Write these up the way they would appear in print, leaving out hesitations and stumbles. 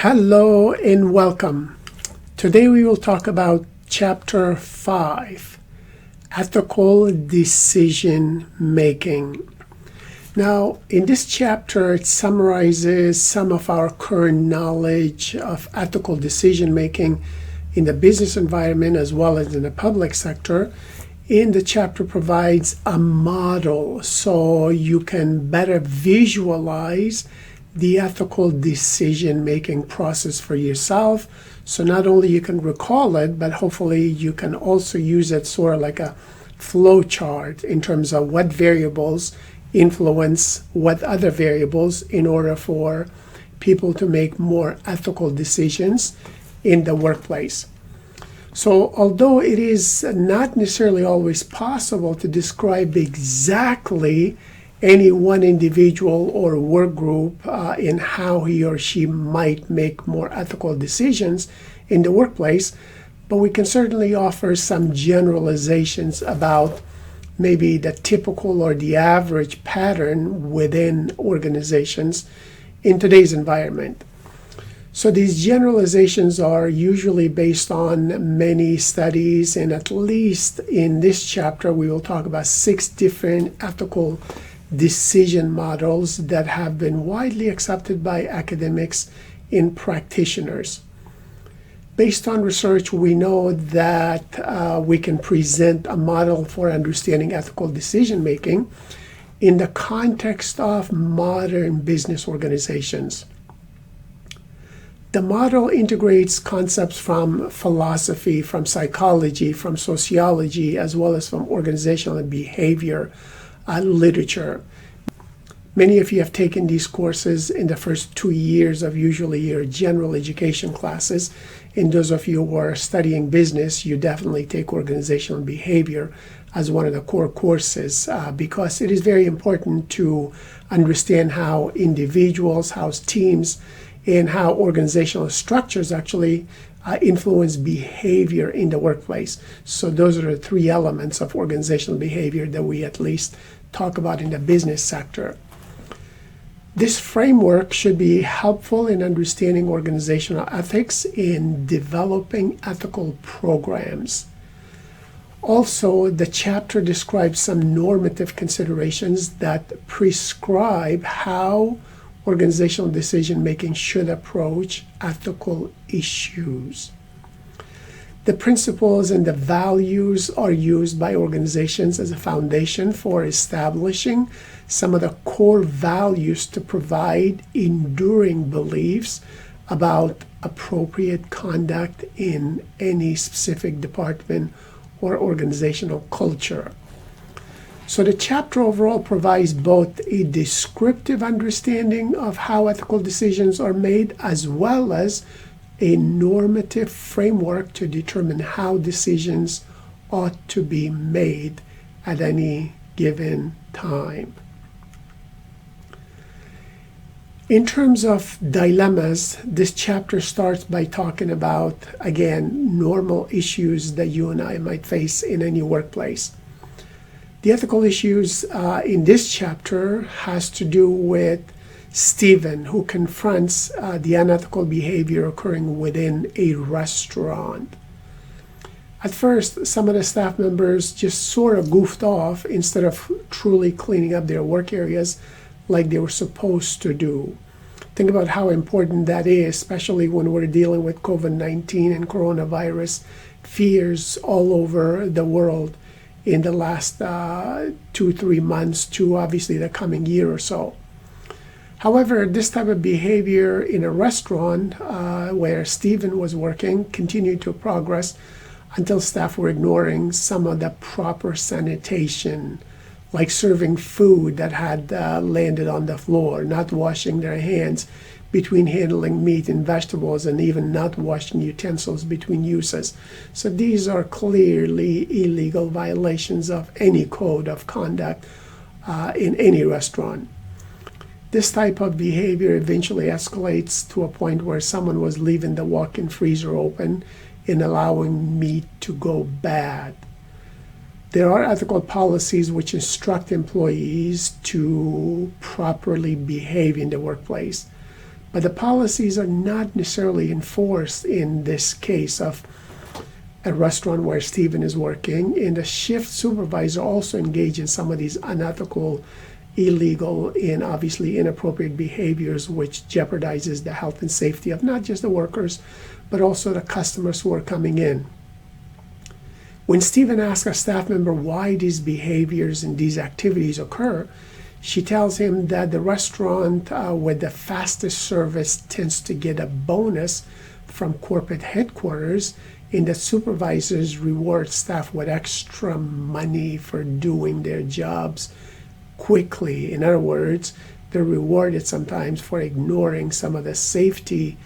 Hello and welcome. Today we will talk about Chapter 5, Ethical Decision Making. Now, in this chapter, it summarizes some of our current knowledge of ethical decision making in the business environment as well as in the public sector. And the chapter provides a model so you can better visualize the ethical decision-making process for yourself. So not only you can recall it, but hopefully you can also use it sort of like a flow chart in terms of what variables influence what other variables in order for people to make more ethical decisions in the workplace. So although it is not necessarily always possible to describe exactly any one individual or work group in how he or she might make more ethical decisions in the workplace, but we can certainly offer some generalizations about maybe the typical or the average pattern within organizations in today's environment. So these generalizations are usually based on many studies, and at least in this chapter we will talk about 6 different ethical decision models that have been widely accepted by academics and practitioners. Based on research, we know that we can present a model for understanding ethical decision making in the context of modern business organizations. The model integrates concepts from philosophy, from psychology, from sociology, as well as from organizational and behavior literature. Many of you have taken these courses in the first 2 years of usually your general education classes. And those of you who are studying business, you definitely take organizational behavior as one of the core courses because it is very important to understand how individuals, how teams, and how organizational structures actually influence behavior in the workplace. So those are the 3 elements of organizational behavior that we at least talk about in the business sector. This framework should be helpful in understanding organizational ethics and developing ethical programs. Also, the chapter describes some normative considerations that prescribe how organizational decision-making should approach ethical issues. The principles and the values are used by organizations as a foundation for establishing some of the core values to provide enduring beliefs about appropriate conduct in any specific department or organizational culture. So the chapter overall provides both a descriptive understanding of how ethical decisions are made as well as a normative framework to determine how decisions ought to be made at any given time. In terms of dilemmas, this chapter starts by talking about, again, normal issues that you and I might face in any workplace. The ethical issues in this chapter has to do with Stephen, who confronts the unethical behavior occurring within a restaurant. At first, some of the staff members just sort of goofed off instead of truly cleaning up their work areas like they were supposed to do. Think about how important that is, especially when we're dealing with COVID-19 and coronavirus fears all over the world in the last 2-3 months to obviously the coming year or so. However, this type of behavior in a restaurant where Stephen was working continued to progress until staff were ignoring some of the proper sanitation, like serving food that had landed on the floor, not washing their hands between handling meat and vegetables, and even not washing utensils between uses. So these are clearly illegal violations of any code of conduct in any restaurant. This type of behavior eventually escalates to a point where someone was leaving the walk-in freezer open and allowing meat to go bad. There are ethical policies which instruct employees to properly behave in the workplace. But the policies are not necessarily enforced in this case of a restaurant where Stephen is working, and the shift supervisor also engaged in some of these unethical, illegal, and obviously inappropriate behaviors, which jeopardizes the health and safety of not just the workers, but also the customers who are coming in. When Stephen asks a staff member why these behaviors and these activities occur, she tells him that the restaurant with the fastest service tends to get a bonus from corporate headquarters, and the supervisors reward staff with extra money for doing their jobs quickly. In other words, they're rewarded sometimes for ignoring some of the safety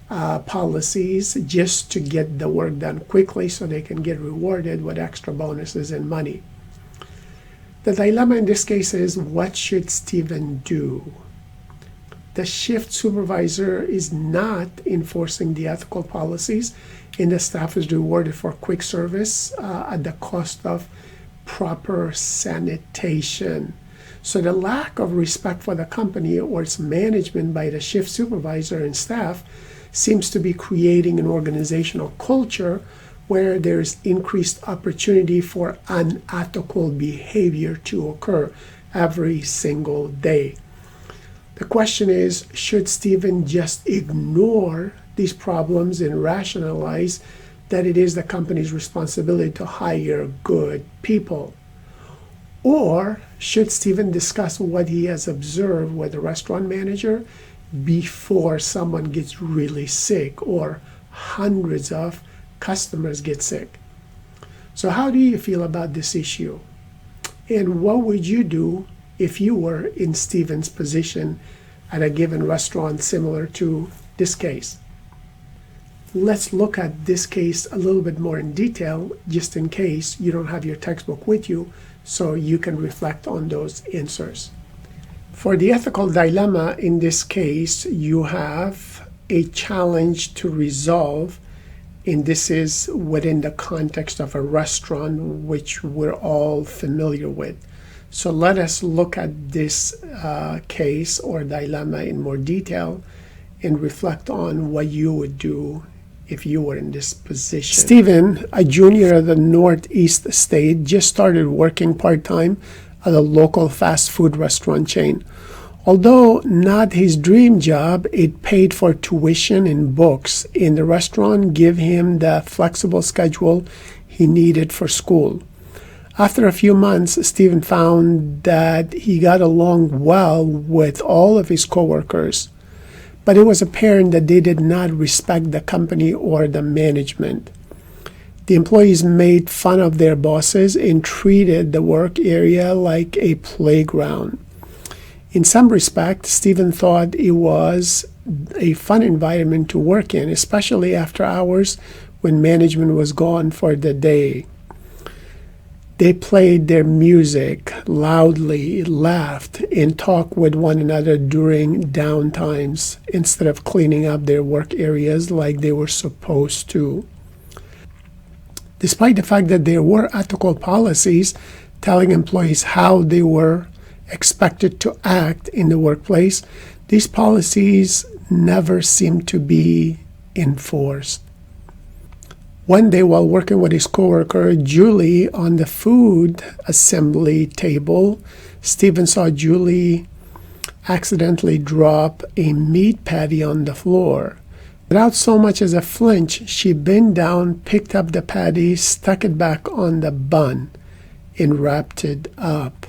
policies just to get the work done quickly so they can get rewarded with extra bonuses and money. The dilemma in this case is, what should Stephen do? The shift supervisor is not enforcing the ethical policies, and the staff is rewarded for quick service at the cost of proper sanitation. So the lack of respect for the company or its management by the shift supervisor and staff seems to be creating an organizational culture where there's increased opportunity for unethical behavior to occur every single day. The question is, should Stephen just ignore these problems and rationalize that it is the company's responsibility to hire good people? Or should Stephen discuss what he has observed with the restaurant manager before someone gets really sick or hundreds of customers get sick? So how do you feel about this issue? And what would you do if you were in Stephen's position at a given restaurant similar to this case? Let's look at this case a little bit more in detail, just in case you don't have your textbook with you, so you can reflect on those answers. For the ethical dilemma in this case, you have a challenge to resolve, and this is within the context of a restaurant, which we're all familiar with. So let us look at this case or dilemma in more detail and reflect on what you would do if you were in this position. Stephen, a junior at the Northeast State, just started working part-time at a local fast food restaurant chain. Although not his dream job, it paid for tuition and books, and the restaurant gave him the flexible schedule he needed for school. After a few months, Stephen found that he got along well with all of his coworkers, but it was apparent that they did not respect the company or the management. The employees made fun of their bosses and treated the work area like a playground. In some respects, Stephen thought it was a fun environment to work in, especially after hours when management was gone for the day. They played their music loudly, laughed, and talked with one another during downtimes instead of cleaning up their work areas like they were supposed to. Despite the fact that there were ethical policies telling employees how they were expected to act in the workplace, these policies never seemed to be enforced. One day, while working with his coworker Julie on the food assembly table, Stephen saw Julie accidentally drop a meat patty on the floor. Without so much as a flinch, she bent down, picked up the patty, stuck it back on the bun, and wrapped it up.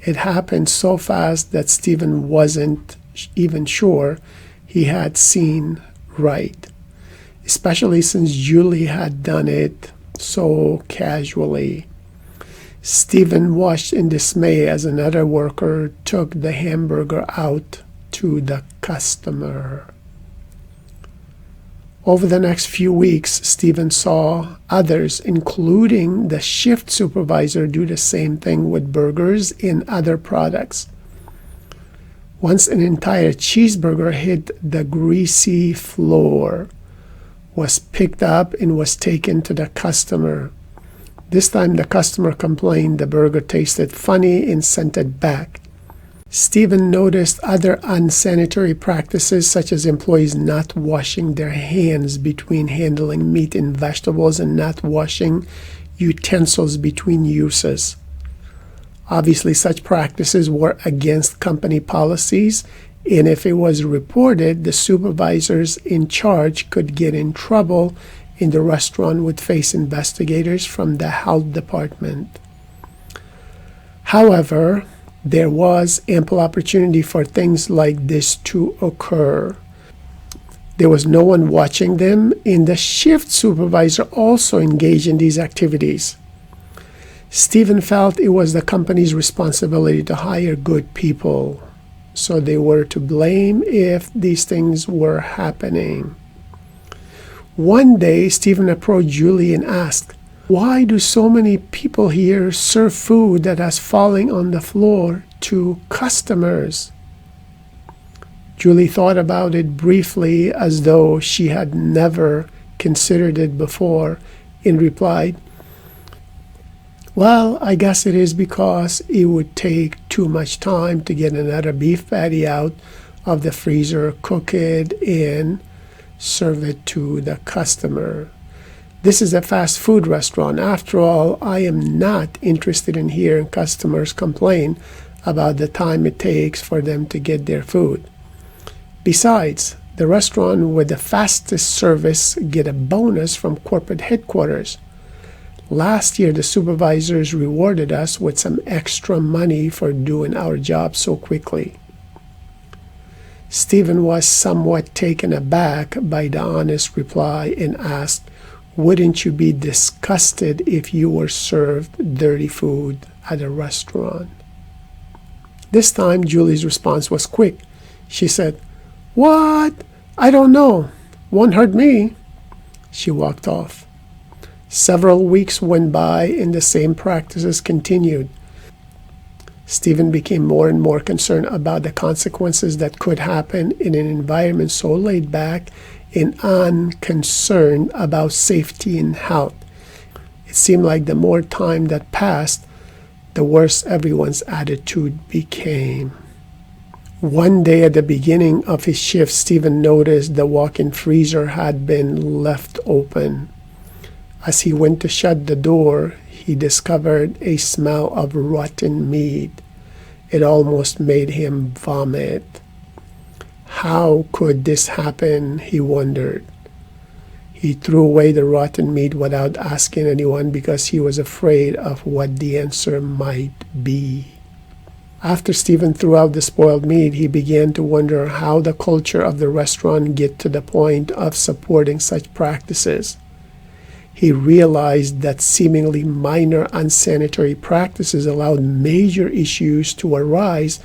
It happened so fast that Stephen wasn't even sure he had seen right, especially since Julie had done it so casually. Stephen watched in dismay as another worker took the hamburger out to the customer. Over the next few weeks, Stephen saw others, including the shift supervisor, do the same thing with burgers and other products. Once an entire cheeseburger hit the greasy floor, was picked up and was taken to the customer. This time the customer complained the burger tasted funny and sent it back. Stephen noticed other unsanitary practices, such as employees not washing their hands between handling meat and vegetables and not washing utensils between uses. Obviously, such practices were against company policies, and if it was reported, the supervisors in charge could get in trouble and the restaurant would face investigators from the health department. However, there was ample opportunity for things like this to occur. There was no one watching them, and the shift supervisor also engaged in these activities. Stephen felt it was the company's responsibility to hire good people, so they were to blame if these things were happening. One day, Stephen approached Julie and asked, "Why do so many people here serve food that has fallen on the floor to customers?" Julie thought about it briefly as though she had never considered it before and replied, "Well, I guess it is because it would take too much time to get another beef patty out of the freezer, cook it, and serve it to the customer. This is a fast food restaurant. After all, I am not interested in hearing customers complain about the time it takes for them to get their food. Besides, the restaurant with the fastest service get a bonus from corporate headquarters. Last year, the supervisors rewarded us with some extra money for doing our job so quickly." Stephen was somewhat taken aback by the honest reply and asked, "Wouldn't you be disgusted if you were served dirty food at a restaurant?" This time, Julie's response was quick. She said, "What? I don't know. Won't hurt me." She walked off. Several weeks went by and the same practices continued. Stephen became more and more concerned about the consequences that could happen in an environment so laid back and unconcerned about safety and health. It seemed like the more time that passed, the worse everyone's attitude became. One day at the beginning of his shift, Stephen noticed the walk-in freezer had been left open. As he went to shut the door, he discovered a smell of rotten meat. It almost made him vomit. How could this happen, he wondered. He threw away the rotten meat without asking anyone because he was afraid of what the answer might be. After Stephen threw out the spoiled meat, he began to wonder how the culture of the restaurant get to the point of supporting such practices. He realized that seemingly minor unsanitary practices allowed major issues to arise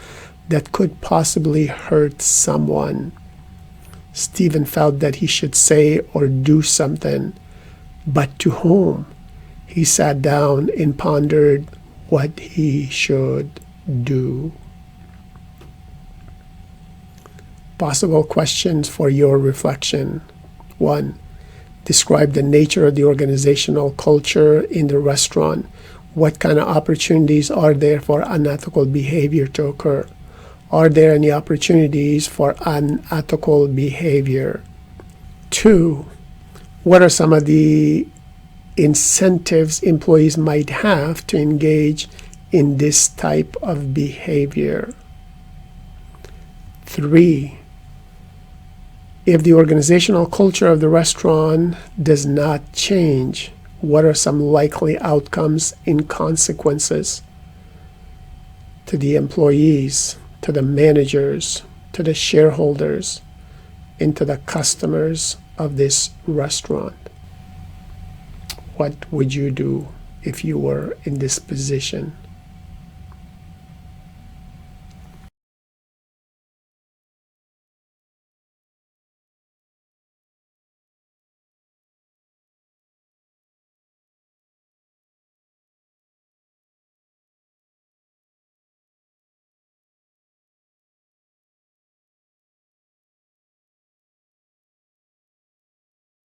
that could possibly hurt someone. Stephen felt that he should say or do something, but to whom? He sat down and pondered what he should do. Possible questions for your reflection. 1. Describe the nature of the organizational culture in the restaurant. What kind of opportunities are there for unethical behavior to occur? Are there any opportunities for unethical behavior? 2. What are some of the incentives employees might have to engage in this type of behavior? 3. If the organizational culture of the restaurant does not change, what are some likely outcomes and consequences to the employees, to the managers, to the shareholders, and to the customers of this restaurant? What would you do if you were in this position?